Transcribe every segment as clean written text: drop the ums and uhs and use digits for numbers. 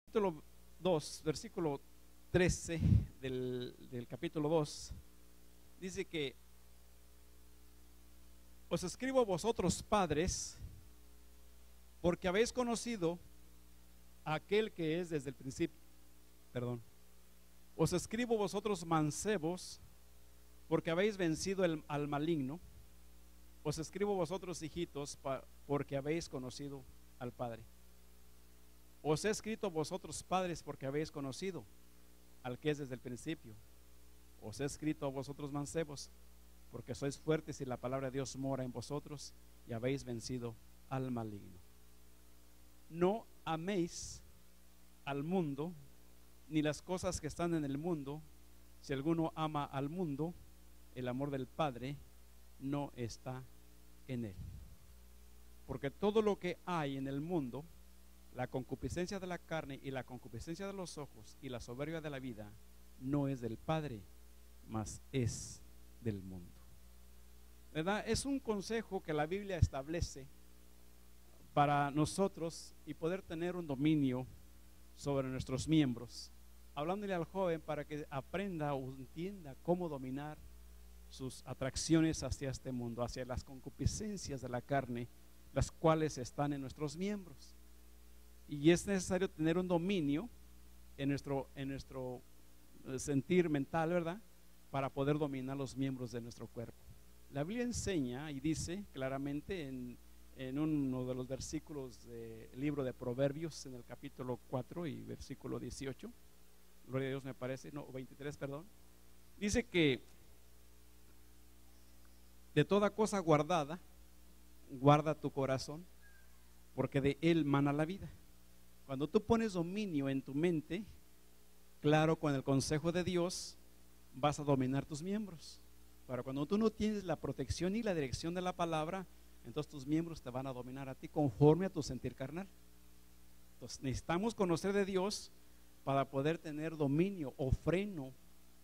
Capítulo 2, versículo 13 del capítulo 2, dice que os escribo a vosotros padres, porque habéis conocido a aquel que es desde el principio. Os escribo vosotros mancebos, porque habéis vencido al maligno. Os escribo vosotros hijitos, porque habéis conocido al Padre. Os he escrito a vosotros padres, porque habéis conocido al que es desde el principio. Os he escrito a vosotros mancebos, porque sois fuertes y la palabra de Dios mora en vosotros y habéis vencido al maligno. No améis al mundo ni las cosas que están en el mundo. Si alguno ama al mundo, el amor del Padre no está en él. Porque todo lo que hay en el mundo, la concupiscencia de la carne y la concupiscencia de los ojos y la soberbia de la vida, no es del Padre, mas es del mundo. ¿Verdad? Es un consejo que la Biblia establece para nosotros y poder tener un dominio sobre nuestros miembros, hablándole al joven para que aprenda o entienda cómo dominar sus atracciones hacia este mundo, hacia las concupiscencias de la carne, las cuales están en nuestros miembros. Y es necesario tener un dominio en nuestro sentir mental, ¿verdad? Para poder dominar los miembros de nuestro cuerpo. La Biblia enseña y dice claramente en uno de los versículos del libro de Proverbios, en el capítulo 4 y versículo 18, gloria a Dios, me parece, no, 23, perdón, dice que de toda cosa guardada, guarda tu corazón, porque de él mana la vida. Cuando tú pones dominio en tu mente, claro, con el consejo de Dios, vas a dominar tus miembros. Pero cuando tú no tienes la protección y la dirección de la palabra, entonces tus miembros te van a dominar a ti conforme a tu sentir carnal. Entonces necesitamos conocer de Dios para poder tener dominio o freno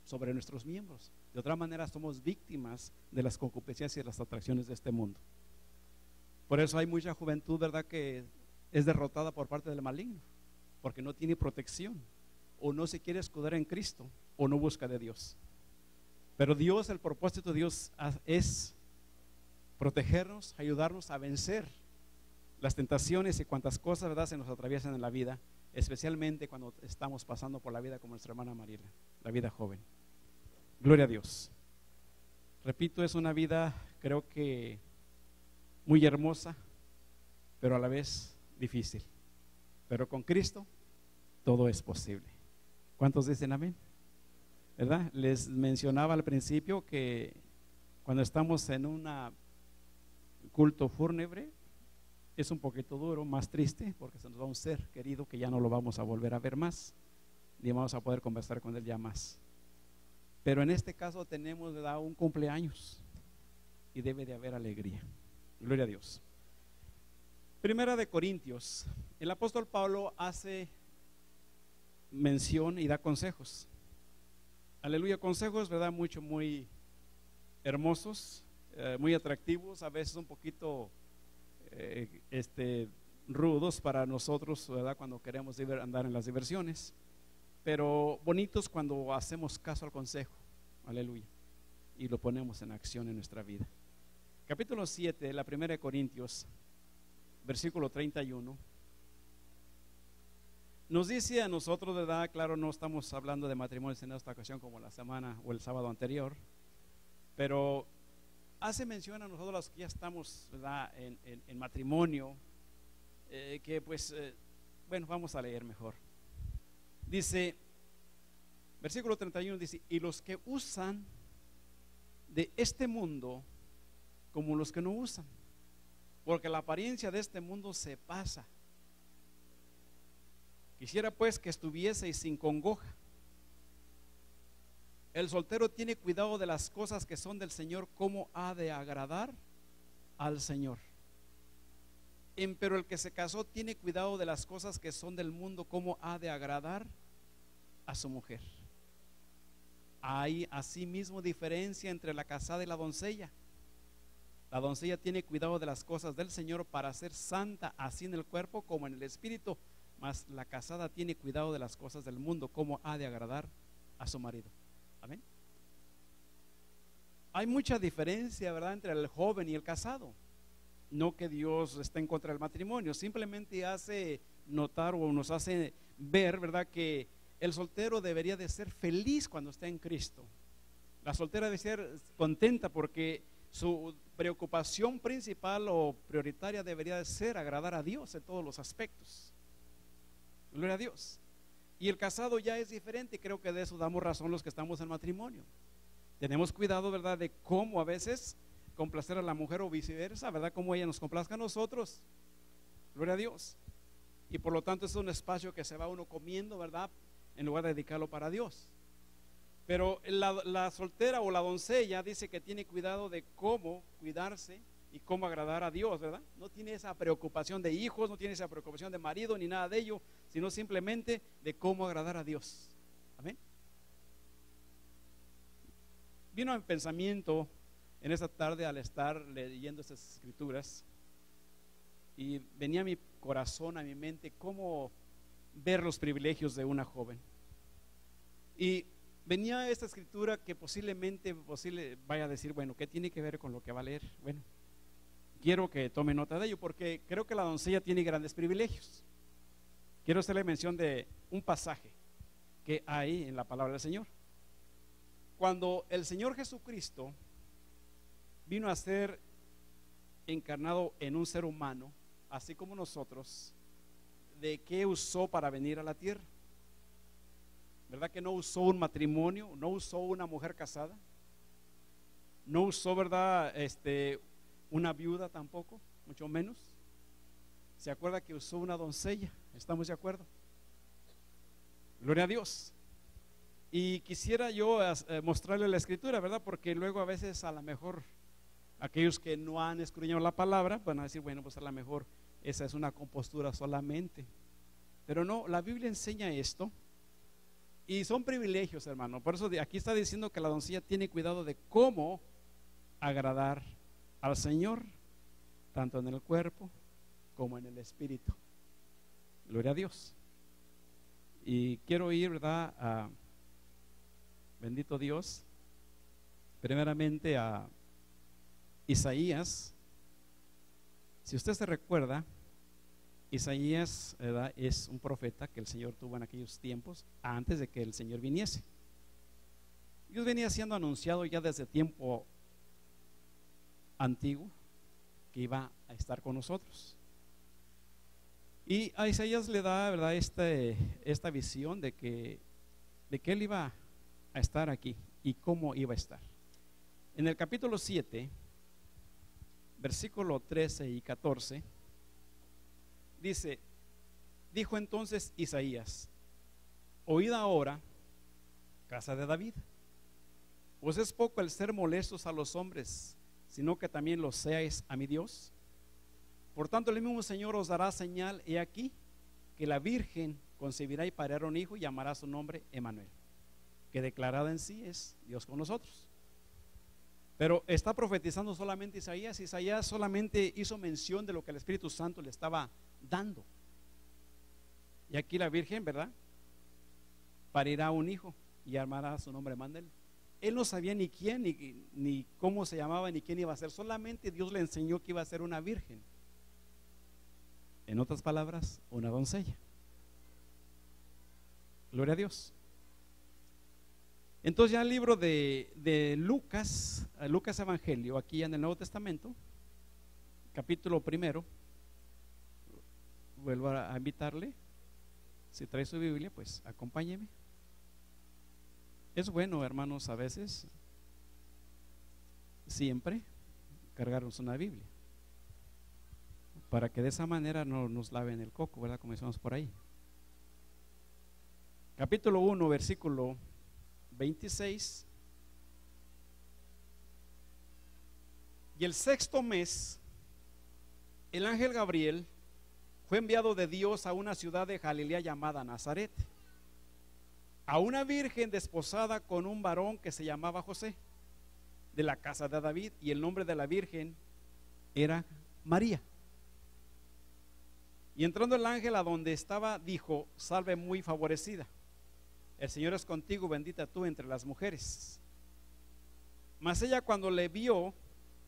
sobre nuestros miembros. De otra manera somos víctimas de las concupiscencias y de las atracciones de este mundo. Por eso hay mucha juventud, ¿verdad?, que es derrotada por parte del maligno, porque no tiene protección, o no se quiere escudar en Cristo, o no busca de Dios. Pero Dios, el propósito de Dios es protegernos, ayudarnos a vencer las tentaciones y cuantas cosas, ¿verdad?, se nos atraviesan en la vida, especialmente cuando estamos pasando por la vida como nuestra hermana Mariela, la vida joven. Gloria a Dios. Repito, es una vida, creo que muy hermosa, pero a la vez difícil. Pero con Cristo todo es posible. ¿Cuántos dicen amén? ¿Verdad? Les mencionaba al principio que cuando estamos en un culto fúnebre es un poquito duro, más triste, porque se nos va un ser querido que ya no lo vamos a volver a ver más, ni vamos a poder conversar con él ya más. Pero en este caso tenemos, ¿verdad?, un cumpleaños y debe de haber alegría. Gloria a Dios. Primera de Corintios, el apóstol Pablo hace mención y da consejos. Aleluya, consejos, ¿verdad?, muy hermosos, muy atractivos, a veces un poquito rudos para nosotros, ¿verdad?, cuando queremos andar en las diversiones, pero bonitos cuando hacemos caso al consejo. Aleluya, y lo ponemos en acción en nuestra vida. Capítulo 7, la primera de Corintios, versículo 31, nos dice a nosotros, ¿verdad? Claro, no estamos hablando de matrimonios en esta ocasión como la semana o el sábado anterior, pero hace mención a nosotros los que ya estamos, ¿verdad?, en matrimonio, que pues, bueno, vamos a leer mejor. Dice, versículo 31 dice, y los que usan de este mundo como los que no usan, porque la apariencia de este mundo se pasa. Quisiera pues que estuvieseis sin congoja. El soltero tiene cuidado de las cosas que son del Señor, como ha de agradar al Señor. Pero el que se casó tiene cuidado de las cosas que son del mundo, como ha de agradar a su mujer. Hay asimismo diferencia entre la casada y la doncella. La doncella tiene cuidado de las cosas del Señor para ser santa, así en el cuerpo como en el espíritu. mas la casada tiene cuidado de las cosas del mundo, como ha de agradar a su marido. Amén. Hay mucha diferencia, ¿verdad?, entre el joven y el casado. No que Dios esté en contra del matrimonio, simplemente hace notar o nos hace ver, ¿verdad?, que el soltero debería de ser feliz cuando está en Cristo. La soltera debe ser contenta porque su preocupación principal o prioritaria debería de ser agradar a Dios en todos los aspectos. Gloria a Dios. Y el casado ya es diferente, creo que de eso damos razón los que estamos en matrimonio. Tenemos cuidado, ¿verdad?, de cómo a veces complacer a la mujer o viceversa, ¿verdad?, cómo ella nos complazca a nosotros. Gloria a Dios. Y por lo tanto es un espacio que se va uno comiendo, ¿verdad?, en lugar de dedicarlo para Dios. Pero la soltera o la doncella dice que tiene cuidado de cómo cuidarse y cómo agradar a Dios, ¿verdad? No tiene esa preocupación de hijos, no tiene esa preocupación de marido ni nada de ello, sino simplemente de cómo agradar a Dios. Amén. Vino a mi pensamiento en esta tarde al estar leyendo estas escrituras, y venía a mi corazón, a mi mente, cómo ver los privilegios de una joven. Y venía esta escritura que posiblemente vaya a decir, bueno, ¿qué tiene que ver con lo que va a leer? Bueno, quiero que tome nota de ello, porque creo que la doncella tiene grandes privilegios. Quiero hacerle mención de un pasaje que hay en la palabra del Señor. Cuando el Señor Jesucristo vino a ser encarnado en un ser humano, así como nosotros, ¿de qué usó para venir a la tierra? ¿Verdad que no usó un matrimonio? ¿No usó una mujer casada? ¿No usó, verdad, una viuda tampoco? Mucho menos. ¿Se acuerda que usó una doncella? ¿Estamos de acuerdo? Gloria a Dios. Y quisiera yo mostrarle la escritura, ¿verdad? Porque luego a veces a lo mejor aquellos que no han escudriñado la palabra van a decir, bueno, pues a lo mejor esa es una compostura solamente. Pero no, la Biblia enseña esto. Y son privilegios, hermano. Por eso aquí está diciendo que la doncella tiene cuidado de cómo agradar al Señor, tanto en el cuerpo como en el espíritu. Gloria a Dios. Y quiero ir, ¿verdad?, bendito Dios, primeramente a Isaías. Si usted se recuerda, Isaías, ¿verdad?, es un profeta que el Señor tuvo en aquellos tiempos antes de que el Señor viniese. Dios venía siendo anunciado ya desde tiempo antiguo que iba a estar con nosotros. Y a Isaías le da, ¿verdad?, esta visión de que él iba a estar aquí y cómo iba a estar. En el capítulo 7, versículo 13 y 14, dice: dijo entonces Isaías: oíd ahora, casa de David, ¿os es poco el ser molestos a los hombres, sino que también lo seáis a mi Dios? Por tanto el mismo Señor os dará señal, he aquí que la Virgen concebirá y parirá un hijo y llamará su nombre Emmanuel, que declarada en sí es Dios con nosotros. Pero está profetizando solamente Isaías. Isaías solamente hizo mención de lo que el Espíritu Santo le estaba dando. Y aquí la Virgen, ¿verdad?, parirá un hijo y llamará su nombre Emmanuel. Él no sabía ni quién, ni cómo se llamaba, ni quién iba a ser. Solamente Dios le enseñó que iba a ser una virgen. En otras palabras, una doncella. Gloria a Dios. Entonces ya el libro de Lucas, Lucas Evangelio, aquí en el Nuevo Testamento, capítulo 1, vuelvo a invitarle, si trae su Biblia, pues acompáñeme. Es bueno, hermanos, a veces, siempre, cargarnos una Biblia, para que de esa manera no nos laven el coco, ¿verdad?, como decimos por ahí. Capítulo 1, versículo 26. Y el sexto mes, el ángel Gabriel fue enviado de Dios a una ciudad de Galilea llamada Nazaret, a una virgen desposada con un varón que se llamaba José, de la casa de David, y el nombre de la virgen era María. Y entrando el ángel a donde estaba, dijo: salve muy favorecida, el Señor es contigo, bendita tú entre las mujeres. Mas ella, cuando le vio,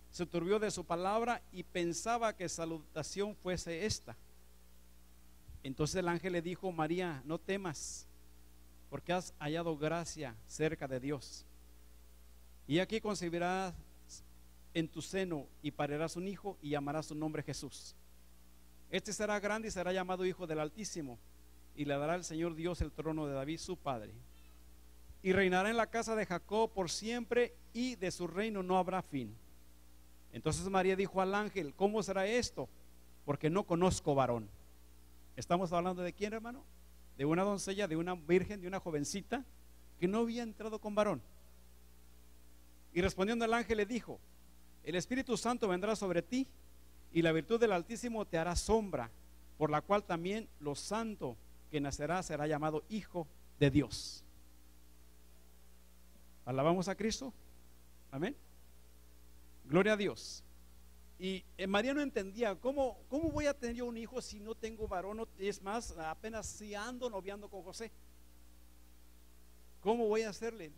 se turbió de su palabra y pensaba que salutación fuese esta. Entonces el ángel le dijo: María, no temas, porque has hallado gracia cerca de Dios. Y aquí concebirás en tu seno y parirás un hijo, y llamarás su nombre Jesús. Este será grande y será llamado Hijo del Altísimo, y le dará el Señor Dios el trono de David su padre, y reinará en la casa de Jacob por siempre, y de su reino no habrá fin. Entonces María dijo al ángel: ¿cómo será esto? Porque no conozco varón. Estamos hablando de quién, hermano? De una doncella, de una virgen, de una jovencita que no había entrado con varón. Y respondiendo el ángel le dijo: el Espíritu Santo vendrá sobre ti, y la virtud del Altísimo te hará sombra, por la cual también lo santo que nacerá será llamado Hijo de Dios. Alabamos a Cristo. Amén. Gloria a Dios. Y María no entendía cómo voy a tener yo un hijo si no tengo varón. Es más, apenas si ando noviando con José. ¿Cómo voy a hacerle?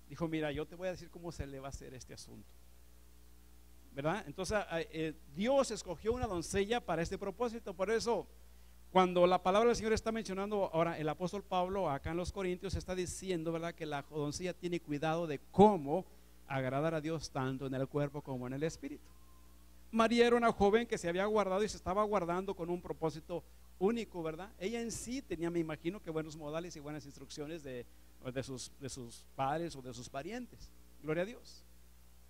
Dijo: mira, yo te voy a decir cómo se le va a hacer este asunto, ¿verdad? Entonces Dios escogió una doncella para este propósito. Por eso, cuando la palabra del Señor está mencionando ahora, el apóstol Pablo acá en los Corintios está diciendo, ¿verdad?, que la doncella tiene cuidado de cómo agradar a Dios tanto en el cuerpo como en el espíritu. María era una joven que se había guardado y se estaba guardando con un propósito único, ¿verdad? Ella en sí tenía, me imagino, que buenos modales y buenas instrucciones de sus padres o de sus parientes. Gloria a Dios.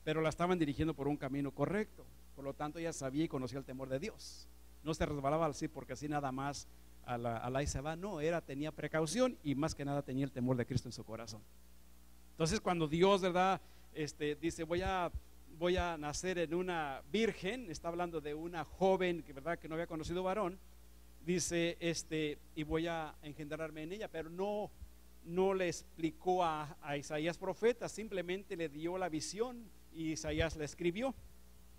Pero la estaban dirigiendo por un camino correcto. Por lo tanto, ella sabía y conocía el temor de Dios. No se resbalaba así porque así nada más a la y se va. No, tenía precaución y más que nada tenía el temor de Cristo en su corazón. Entonces, cuando Dios, ¿verdad?, dice: voy a nacer en una virgen, está hablando de una joven que, ¿verdad?, que no había conocido varón. Dice, y voy a engendrarme en ella, pero no le explicó a Isaías profeta, simplemente le dio la visión y Isaías la escribió.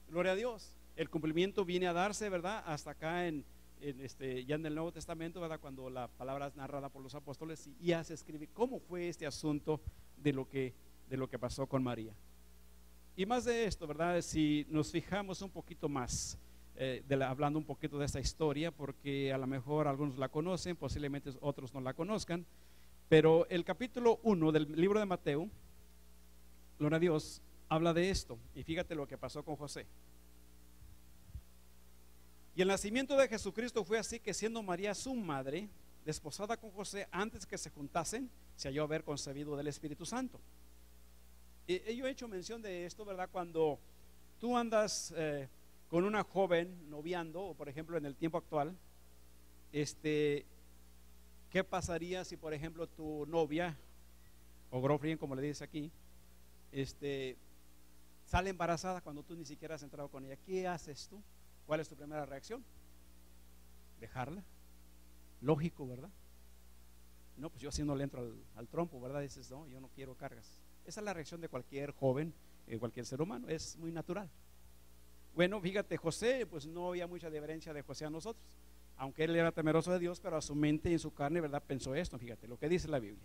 Gloria a Dios. El cumplimiento viene a darse, ¿verdad?, hasta acá ya en el Nuevo Testamento, ¿verdad?, cuando la palabra es narrada por los apóstoles y ya se escribe cómo fue este asunto de lo que pasó con María. Y más de esto, ¿verdad?, si nos fijamos un poquito más, hablando un poquito de esta historia, porque a lo mejor algunos la conocen, posiblemente otros no la conozcan, pero el capítulo 1 del libro de Mateo, gloria a Dios, habla de esto. Y fíjate lo que pasó con José. Y el nacimiento de Jesucristo fue así, que siendo María su madre, desposada con José, antes que se juntasen, se halló haber concebido del Espíritu Santo. Yo he hecho mención de esto, ¿verdad? Cuando tú andas con una joven noviando, o por ejemplo en el tiempo actual, ¿qué pasaría si, por ejemplo, tu novia o girlfriend, como le dice aquí, sale embarazada cuando tú ni siquiera has entrado con ella? ¿Qué haces tú? ¿Cuál es tu primera reacción? Dejarla. Lógico, ¿verdad? No, pues yo así no le entro al trompo, ¿verdad? Dices: no, yo no quiero cargas. Esa es la reacción de cualquier joven, cualquier ser humano, es muy natural. Bueno, fíjate, José, pues no había mucha diferencia de José a nosotros, aunque él era temeroso de Dios, pero a su mente y en su carne, ¿verdad?, pensó esto. Fíjate lo que dice la Biblia.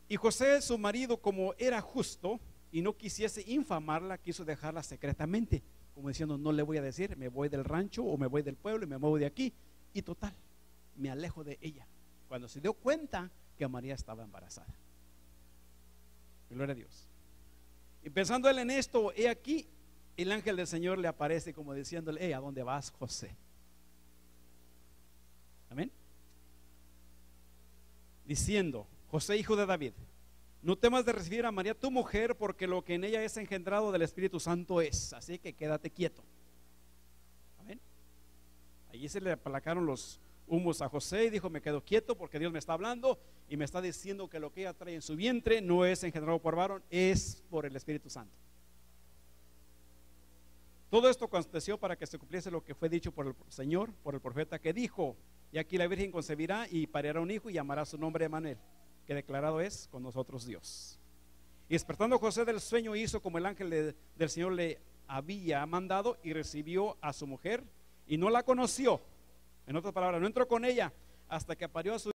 Y José, su marido, como era justo y no quisiese infamarla, quiso dejarla secretamente, como diciendo: no le voy a decir, me voy del rancho o me voy del pueblo y me muevo de aquí, y total, me alejo de ella. Cuando se dio cuenta que María estaba embarazada. Gloria a Dios. Y pensando él en esto, he aquí, el ángel del Señor le aparece como diciéndole: ¿a dónde vas, José? Amén. Diciendo: José, hijo de David, no temas de recibir a María tu mujer, porque lo que en ella es engendrado del Espíritu Santo es. Así que quédate quieto. Amén. Allí se le aplacaron los humos a José y dijo: me quedo quieto porque Dios me está hablando y me está diciendo que lo que ella trae en su vientre no es engendrado por varón, es por el Espíritu Santo. Todo esto aconteció para que se cumpliese lo que fue dicho por el Señor, por el profeta, que dijo: y aquí la Virgen concebirá y parirá un hijo y llamará su nombre Emmanuel, que declarado es: con nosotros Dios. Y despertando José del sueño, hizo como el ángel del Señor le había mandado, y recibió a su mujer, y no la conoció. En otras palabras, no entró con ella hasta que parió a su